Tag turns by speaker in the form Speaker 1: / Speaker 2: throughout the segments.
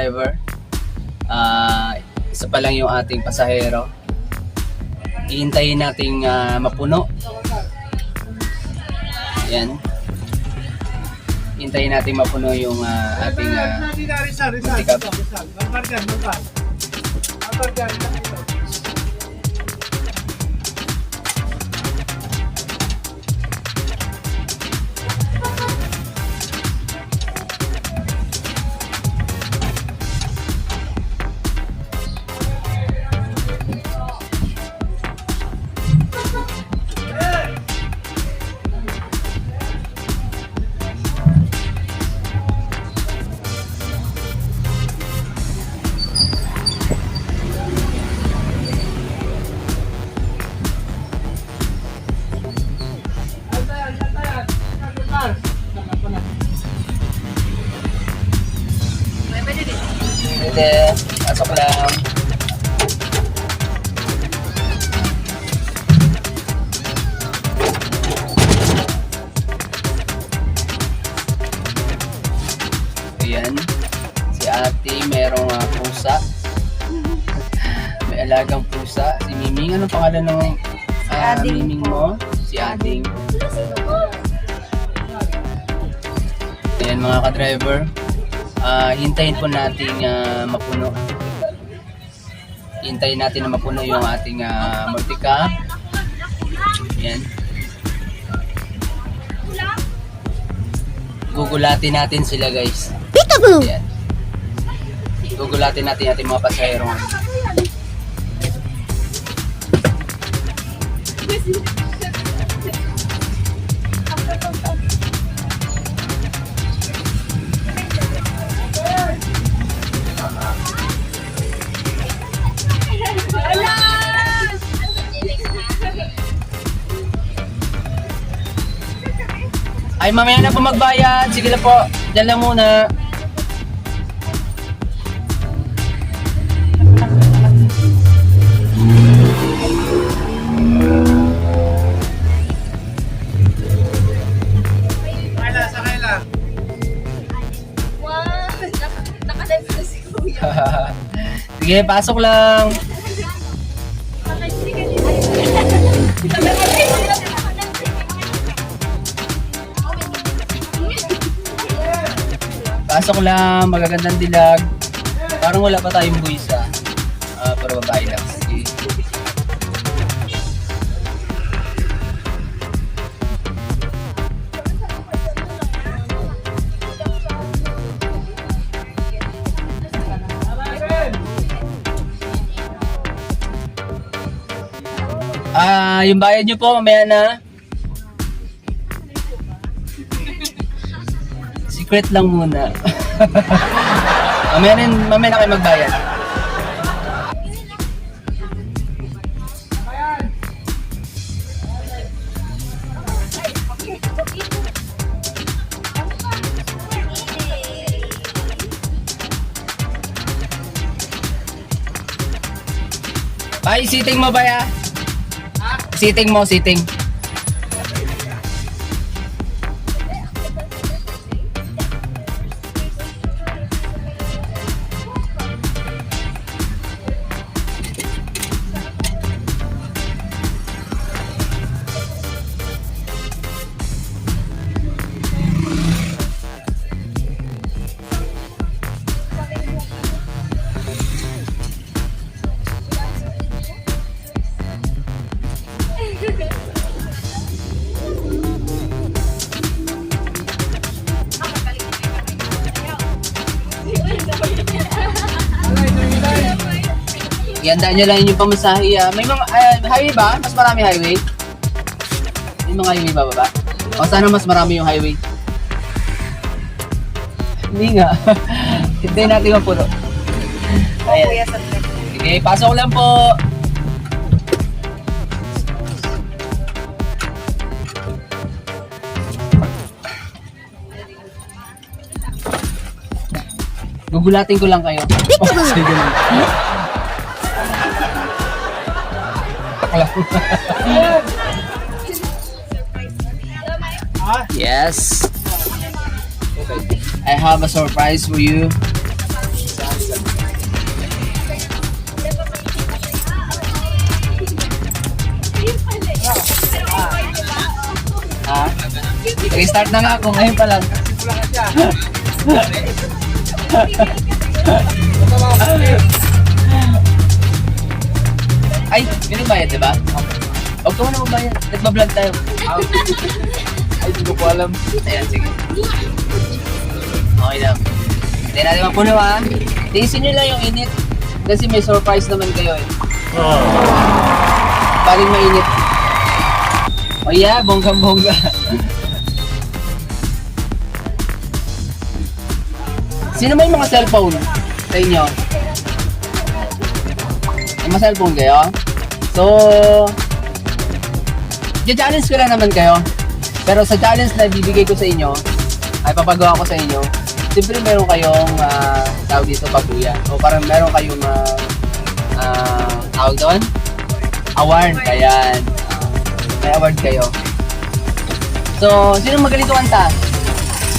Speaker 1: driver. Isa pa lang yung ating pasahero. Ihintayin nating mapuno. Ayan. Hintayin natin mapuno yung ating pick-up. Pwede, pasok lang. Ayan, si ate merong pusa. May alagang pusa. Si Miming, anong pangalan ng Miming mo? Si Ading. Ayan mga ka-driver. Hintayin po natin mapuno. Hintayin natin na mapuno yung ating multi-cab. Ayan. Gugulatin natin sila guys. Ayan. Gugulatin natin ating mga pasahero. Ay, mamaya na po magbayad. Sige lang po. Diyan lang muna.
Speaker 2: Sakay lang.
Speaker 3: Wow! Nakalive na si Kuya.
Speaker 1: Sige, pasok lang. Pasok lang, magagandang dilag. Parang wala pa tayong buwisa. Pero babae lang. Sige. Yung bayad nyo po, mamaya na. Secret lang muna. mamaya na kayo magbayad. Ay, sitting mo ba ya? Sitting mo, sitting. Iandaan nyo lang yung pamasahe. May mga highway ba? Mas marami highway? May mga highway ba baba? O sana mas marami yung highway? Hindi nga. Hintayin natin mapuno. Ayan. Sige, pasok lang po. Gugulatin ko lang kayo. Sige lang. Yes. I have a surprise for you. Sige, start na nga ako. Ngayon pa lang. Ay, binigbayad, diba? Huwag ka muna magbayad. Nagbablog tayo.
Speaker 2: Ay, hindi ko po alam.
Speaker 1: Ayan, sige. Okay lang. Hindi natin mapuno ha. Tiisin nyo lang yung init. Kasi may surprise naman kayo eh. Paling mainit. Oh yeah, bonggang-bongga. Sino may mga cellphone sa inyo? May mga cellphone kayo? So, i-challenge ko lang naman kayo. Pero sa challenge na bibigay ko sa inyo, ay papagawa ko sa inyo, siyempre meron kayong tawag dito, babuya. O parang meron kayong tawag doon? Award. Ayan. May award kayo. So, sino magaling kanta?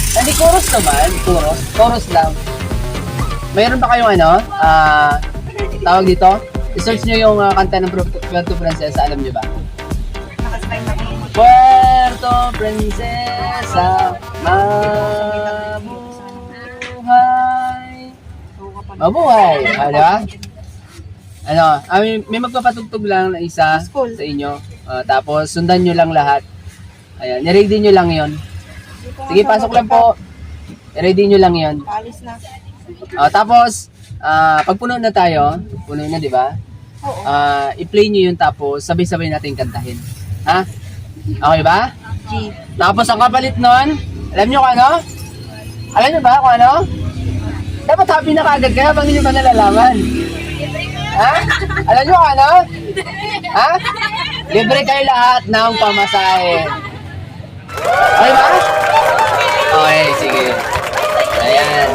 Speaker 1: Hindi, chorus naman. Chorus lang. Mayroon ba kayong tawag dito? I-search nyo yung kanta ng Puerto Princesa. Alam nyo ba? Puerto Princesa, mabuhay. Mabuhay. May magpapatugtog lang na isa sa inyo. Tapos sundan nyo lang lahat. Ayan, i-ready nyo lang yon. Sige, pasok lang po. I-ready nyo lang yon.
Speaker 3: Alis na.
Speaker 1: Tapos, pag puno na tayo, puno na, di ba?
Speaker 3: Oo.
Speaker 1: I-play nyo yun tapos sabay-sabay natin kantahin. Ha? Okay ba?
Speaker 3: G.
Speaker 1: Tapos ang kapalit nun, alam nyo kung ano? Alam nyo ba kung ano? Dapat happy na kaagad kaya pag hindi nyo pa nalalaman. Ha? Alam nyo kung ano? Ha? Libre kayo lahat ng pamasahe. Okay ba? Okay, sige. Ayan.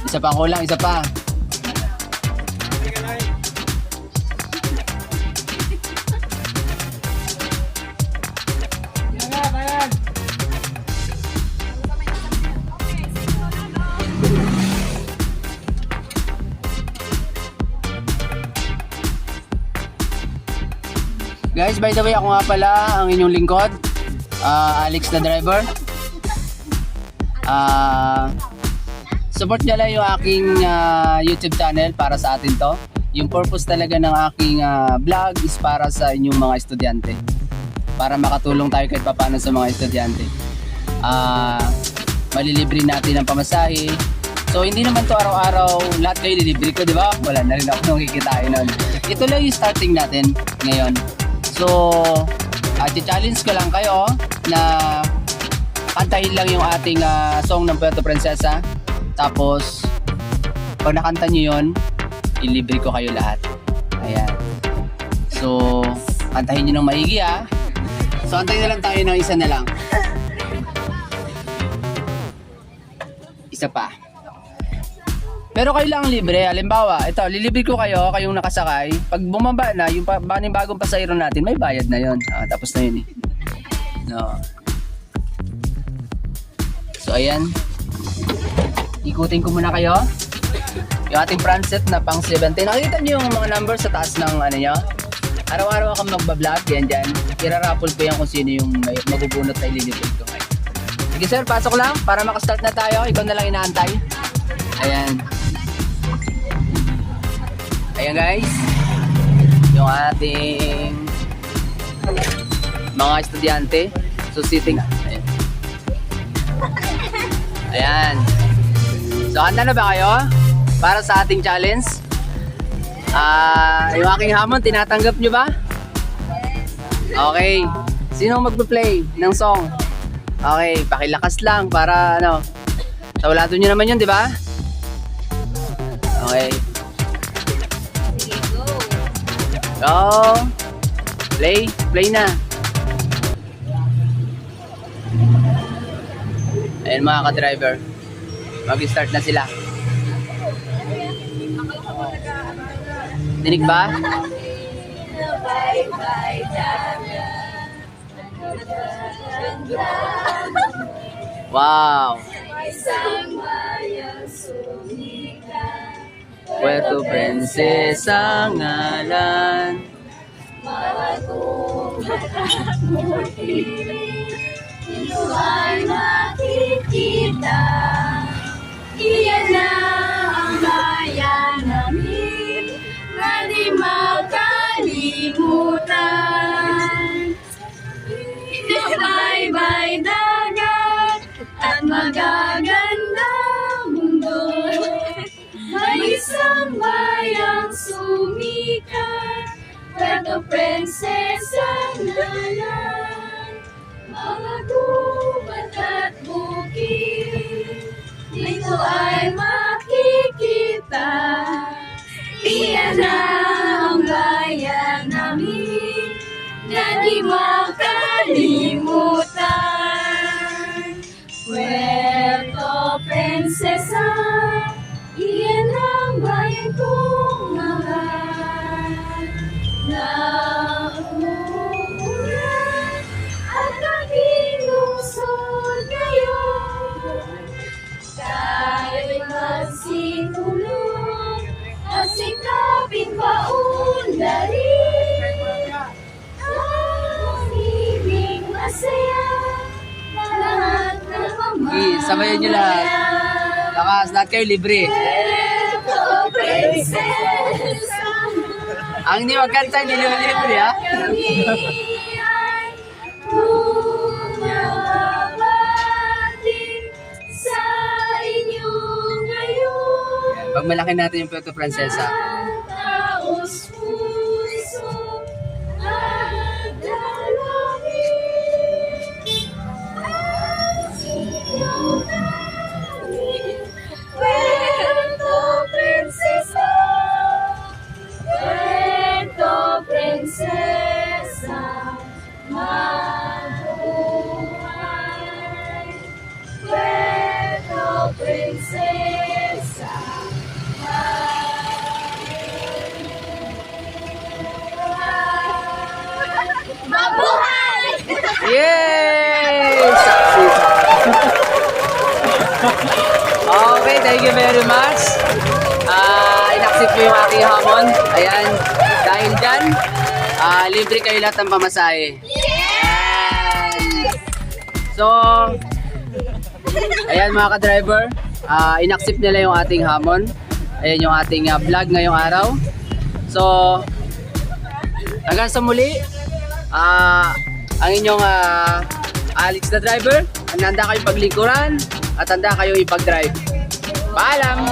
Speaker 1: Isa pa kulang, isa pa. Guys, by the way, ako nga pala ang inyong lingkod, Alex the driver. Support nyo lang yung aking YouTube channel para sa atin to. Yung purpose talaga ng aking vlog is para sa inyong mga estudyante. Para makatulong tayo kahit paano sa mga estudyante. Malilibre natin ang pamasahe. So hindi naman to araw-araw lahat kayo lilibre ko, di ba? Wala na rin ako nakikitain nun. Ito lang yung starting natin ngayon. So, challenge ko lang kayo na kantahin lang yung ating song ng Puerto Princesa. Tapos, pag nakanta nyo yun, ilibre ko kayo lahat. Ayan. So, kantahin nyo ng maigi ha. So, antayin na lang tayo ng isa na lang. Isa pa. Pero kayo lang libre. Halimbawa, ito, lilibre ko kayo, kayong nakasakay. Pag bumaba na, yung bagong pasahero natin, may bayad na yun. Tapos na yun eh. No. So, ayan. Ikutin ko muna kayo. Yung ating Francet na pang 70. Nakikita niyo yung mga numbers sa taas ng ano nyo? Araw-araw akong magbablog. Yan dyan. Iraraffle ko yan kung sino yung mabubunot na ililibre ko ngayon. Sige sir, pasok lang para makastart na tayo. Ikaw na lang inaantay. Ayan. Ayan guys. Yung ating mga estudyante. So sitting. Ayan. Ayan. So handa na ba kayo para sa ating challenge? Yung aking hamon, tinatanggap nyo ba? Okay. Sino magpa-play ng song? Okay, pakilakas lang para ano. Tawalato nyo naman yun, di ba? Okay.
Speaker 3: Sige, go.
Speaker 1: Go. Play. Play na. Ayan mga ka-driver. Mag-start na sila. Dinig ba? Wow! Puerto Princesa ngalan.
Speaker 3: Ito ay makikita. Iyan na ang bayan namin na di makalimutan. Bye-bye dagat at magagandang mundo. May isang bayang sumikat, Puerto Princesa ngalan. Mga gubat at bukid, dito ay makikita. Iyan na ang bayan namin na di makalimutan. Puerto Princesa, iyan ang bayan kong mahal. Na umuulan at nakilusod ngayon. Tayo'y magsitulong at sikapin paundarin. Ang ibig masaya, lahat ng
Speaker 1: Okay, sabayan nyo lahat. Lakas, lahat kayo libre.
Speaker 3: Puerto Princesa,
Speaker 1: Ang hindi magkanta, hindi nyo libre ha.
Speaker 3: kami ay bumabati sa inyo ngayon.
Speaker 1: Pag malaki natin yung Puerto Princesa.
Speaker 3: Taos puso at dalangin. Ang sinyo namin, Puerto Princesa. Puerto Princesa, mabuhay. Puerto Princesa, mabuhay!
Speaker 1: Yay! Saksi! Okay, thank you very much. Inaccept ko yung aking hamon. Ayan, dahil dyan, libre kayo lahat ng pamasahe. Ayan. So, ayan mga ka-driver, inaccept nila yung ating hamon. Ayan yung ating vlog ngayong araw. So, hanggang sa muli, ang inyong Alex the driver, handa kayo paglingkuran at handa kayo ipag-drive. Paalam!